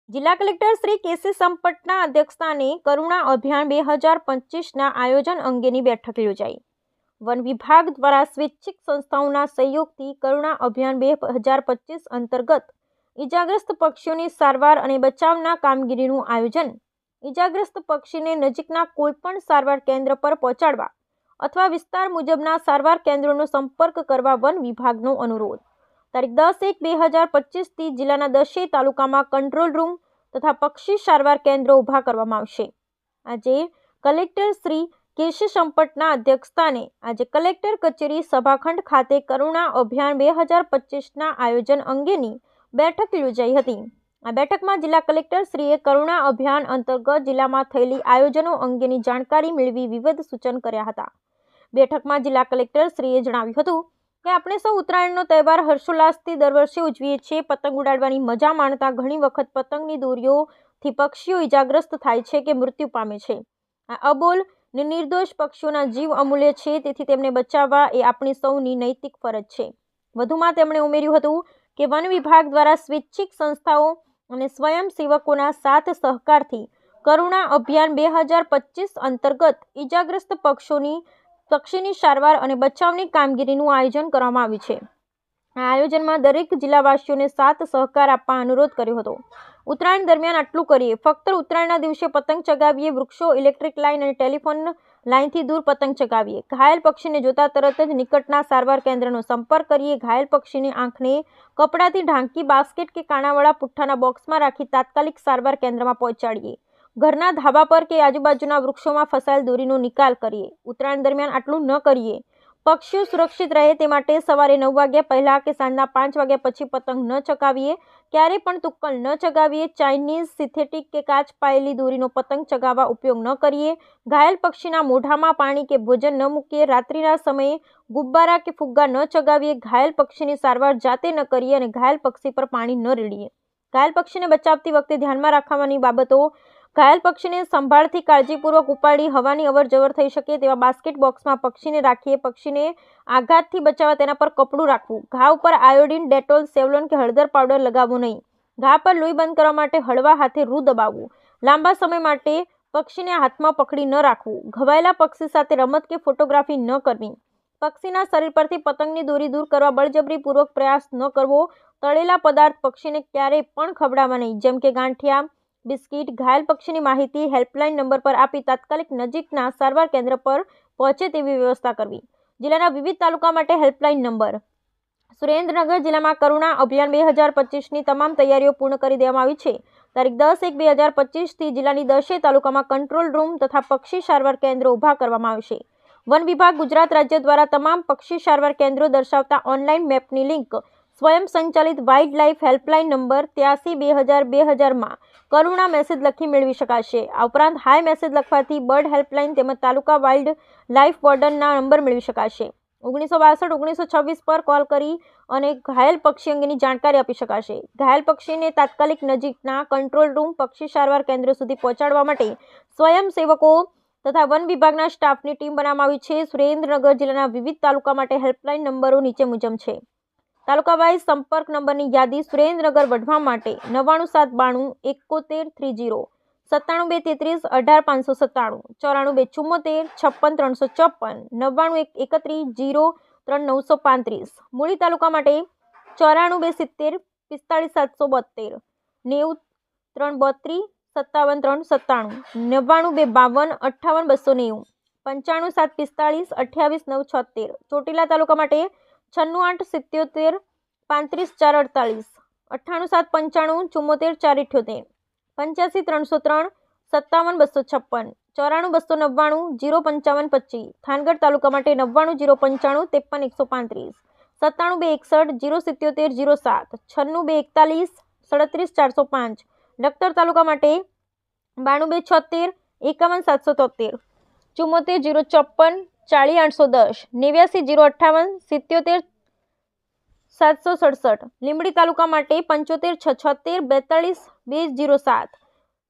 જિલ્લા કલેક્ટર શ્રી કેસી સંપટના અધ્યક્ષસ્થાને કરુણા અભિયાન 2025ના આયોજન અંગેની બેઠક યોજાઈ। વન વિભાગ દ્વારા સ્વૈચ્છિક સંસ્થાઓના સહયોગથી કરુણા અભિયાન 2025 અંતર્ગત ઇજાગ્રસ્ત પક્ષીઓની સારવાર અને બચાવના કામગીરીનું આયોજન। ઇજાગ્રસ્ત પક્ષીને નજીકના કોઈપણ સારવાર કેન્દ્ર પર પહોંચાડવા અથવા વિસ્તાર મુજબના સારવાર કેન્દ્રોનો સંપર્ક કરવા વન વિભાગનો અનુરોધ। તારીખ 10/1/2025થી જિલ્લાના 10 તાલુકામાં કંટ્રોલ રૂમ તથા પક્ષી સારવાર કેન્દ્રો ઊભા કરવામાં આવશે। આજે કલેક્ટર શ્રી કેસી સંપટના અધ્યક્ષસ્થાને આજે કલેક્ટર કચેરી સભાખંડ ખાતે કરુણા અભિયાન 2025ના આયોજન અંગેની બેઠક યોજાઈ હતી। આ બેઠકમાં જિલ્લા કલેક્ટર શ્રીએ કરુણા અભિયાન અંતર્ગત જિલ્લામાં થયેલી આયોજનો અંગેની જાણકારી મેળવી વિવિધ સૂચન કર્યા હતા। બેઠકમાં જિલ્લા કલેક્ટર શ્રીએ જણાવ્યું હતું કે આપણે સૌ ઉત્તરાયણનો તહેવાર હર્ષોલ્લાસથી દર વર્ષે ઉજવીએ છીએ। પતંગ ઉડાડવાની મજા માણતા ઘણી વખત પતંગની દોરીઓથી પક્ષીઓ ઇજાગ્રસ્ત થાય છે કે મૃત્યુ પામે છે। આ અબોલ ને નિર્દોષ પક્ષીઓના જીવ અમૂલ્ય છે, તેથી તેમને બચાવવા એ આપણી સૌની નૈતિક ફરજ છે। વધુમાં તેમણે ઉમેર્યું હતું કે વન વિભાગ દ્વારા સ્વૈચ્છિક સંસ્થાઓ અને સ્વયંસેવકોના સાથ સહકારથી કરુણા અભિયાન 2025 અંતર્ગત ઇજાગ્રસ્ત પક્ષીની સારવાર અને બચાવની કામગીરીનું આયોજન કરવામાં આવ્યું છે। આ આયોજનમાં દરેક જિલ્લાવાસીઓને સાથ સહકાર આપવા અનુરોધ કર્યો હતો। ઉત્તરાયણ દરમિયાન આટલું કરીએ, ફક્ત ઉત્તરાયણના દિવસે પતંગ ચગાવીએ, વૃક્ષો, ઇલેક્ટ્રિક લાઇન અને ટેલિફોન લાઇનથી દૂર પતંગ ચગાવીએ, ઘાયલ પક્ષીને જોતા તરત જ નિકટના સારવાર કેન્દ્રનો સંપર્ક કરીએ, ઘાયલ પક્ષીની આંખને કપડાથી ઢાંકી બાસ્કેટ કે કાણાવાળા પુઠ્ઠાના બોક્સમાં રાખી તાત્કાલિક સારવાર કેન્દ્રમાં પહોંચાડીએ, ઘરના ધાબા પર કે આજુબાજુના વૃક્ષોમાં ફસાયેલ દોરીનો નિકાલ કરીએ। ઉત્તરાયણ દરમિયાન આટલું ન કરીએ, પક્ષીઓ સુરક્ષિત રહે તે માટે સવારે 9 વાગ્યા પહેલાં કે સાંજના 5 વાગ્યા પછી પતંગ ન ચગાવીએ, ક્યારેય પણ તુક્કલ ન ચગાવીએ, ચાઇનીઝ, સિન્થેટિક કે કાચ પાયેલી દોરીનો પતંગ ચગાવવા ઉપયોગ ન કરીએ, ઘાયલ પક્ષીના મોઢામાં પાણી કે ભોજન ન મૂકીએ, રાત્રિના સમયે ગુબ્બારા કે ફુગ્ગા ન ચગાવીએ, ઘાયલ પક્ષીની સારવાર જાતે ન કરીએ અને ઘાયલ પક્ષી પર પાણી ન રેડીએ। ઘાયલ પક્ષીને બચાવતી વખતે ધ્યાનમાં રાખવાની બાબતો: ઘાયલ પક્ષીને સંભાળથી કાળજીપૂર્વક ઉપાડી હવાની અવરજવર થઈ શકે તેવા બાસ્કેટ બોક્સમાં પક્ષીને રાખીએ, પક્ષીને આઘાતથી બચાવવા તેના પર કપડું રાખવું, ઘા ઉપર આયોડિન, ડેટોલ, સેવલોન કે હળદર પાવડર લગાવવો નહીં, ઘા પર લોહી બંધ કરવા માટે હળવા હાથે રૂ દબાવવું, લાંબા સમય માટે પક્ષીને હાથમાં પકડી ન રાખવું, ઘવાયેલા પક્ષી સાથે રમત કે ફોટોગ્રાફી ન કરવી, પક્ષીના શરીર પરથી પતંગની દોરી દૂર કરવા બળજબરીપૂર્વક પ્રયાસ ન કરવો, તળેલા પદાર્થ પક્ષીને ક્યારેય પણ ખવડાવવા નહીં, જેમ કે ગાંઠિયા, બિસ્કિટ। ઘાયલ પક્ષીની માહિતી હેલ્પલાઇન નંબર પર આપી તાત્કાલિક નજીકના સારવાર કેન્દ્ર પર પહોંચે તેવી વ્યવસ્થા કરવી। જિલ્લાના વિવિધ તાલુકા માટે હેલ્પલાઇન નંબર: સુરેન્દ્રનગર જિલ્લામાં કરુણા અભિયાન 2025ની તમામ તૈયારીઓ પૂર્ણ કરી દેવામાં આવી છે। તારીખ 10/1/2025થી જિલ્લાની 10 તાલુકામાં કંટ્રોલ રૂમ તથા પક્ષી સારવાર કેન્દ્રો ઊભા કરવામાં આવશે। વન વિભાગ ગુજરાત રાજ્ય દ્વારા તમામ પક્ષી સારવાર કેન્દ્રો દર્શાવતા ઓનલાઇન મેપની લિંક સ્વયં સંચાલિત વાઇલ્ડ લાઇફ હેલ્પલાઇન નંબર 83-2000-2000માં કરુણા મેસેજ લખી મેળવી શકાશે। આ ઉપરાંત હાઈ મેસેજ લખવાથી બર્ડ હેલ્પલાઇન તેમજ તાલુકા વાઇલ્ડ લાઇફ વોર્ડનના નંબર મેળવી શકાશે। 1962-1926 પર કોલ કરી અને ઘાયલ પક્ષી અંગેની જાણકારી આપી શકાશે। ઘાયલ પક્ષીને તાત્કાલિક નજીકના કંટ્રોલ રૂમ, પક્ષી સારવાર કેન્દ્ર સુધી પહોંચાડવા માટે સ્વયંસેવકો તથા વન વિભાગના સ્ટાફની ટીમ બનાવવામાં આવી છે। સુરેન્દ્રનગર જિલ્લાના વિવિધ તાલુકા માટે હેલ્પલાઇન નંબરો નીચે મુજબ છે: તાલુકા વાઇઝ સંપર્ક નંબરની યાદી: સુરેન્દ્રનગર વઢવા માટે 99792 7130, 97233 18597, 94274 56354, 99131 03935। મૂળી તાલુકા માટે 94270 45772, 90332 57397, 99252 58290, 95745 28976। ચોટીલા તાલુકા માટે 96877 35448, 98795 74478, 85303 57256, 94299 05525। થાનગઢ તાલુકા માટે 99095 53135, 97261 07707, 96241 37405। લખતર તાલુકા માટે 9276 51773, 74054 40810, 89058 77 767। લીંબડી તાલુકા માટે 75 676 42 207,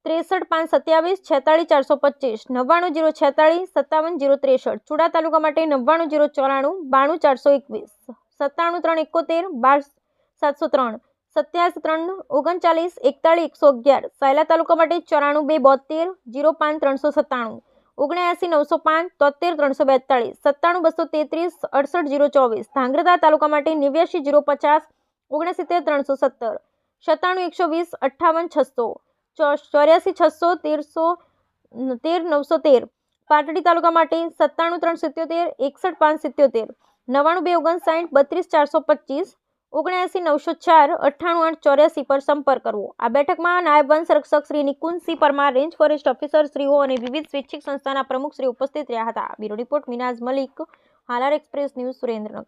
63 527 46 425, 99046 57063। ચુડા તાલુકા માટે 99094 92421, 97371 12703, 87 3 39 41 સાયલા તાલુકા માટે 94 2 72 05 397 79 905 73 342 97 233 68 024 ધાંગ્રધા તાલુકા માટે 89 050 69 317 97 120 58 600 84 600 13 913 પાટડી તાલુકા માટે 97 377 61 577 99 259 32 425 79 904 98 884 પર સંપર્ક કરવો। આ બેઠકમાં નાયબ વન સંરક્ષક Shri Nikunjsinh Parmar, range forest officer શ્રીઓ અને વિવિધ સ્વૈચ્છિક સંસ્થાના પ્રમુખ શ્રી ઉપસ્થિત રહ્યા હતા। Bureau report Minaz Malik, Halar express news, Surendranagar.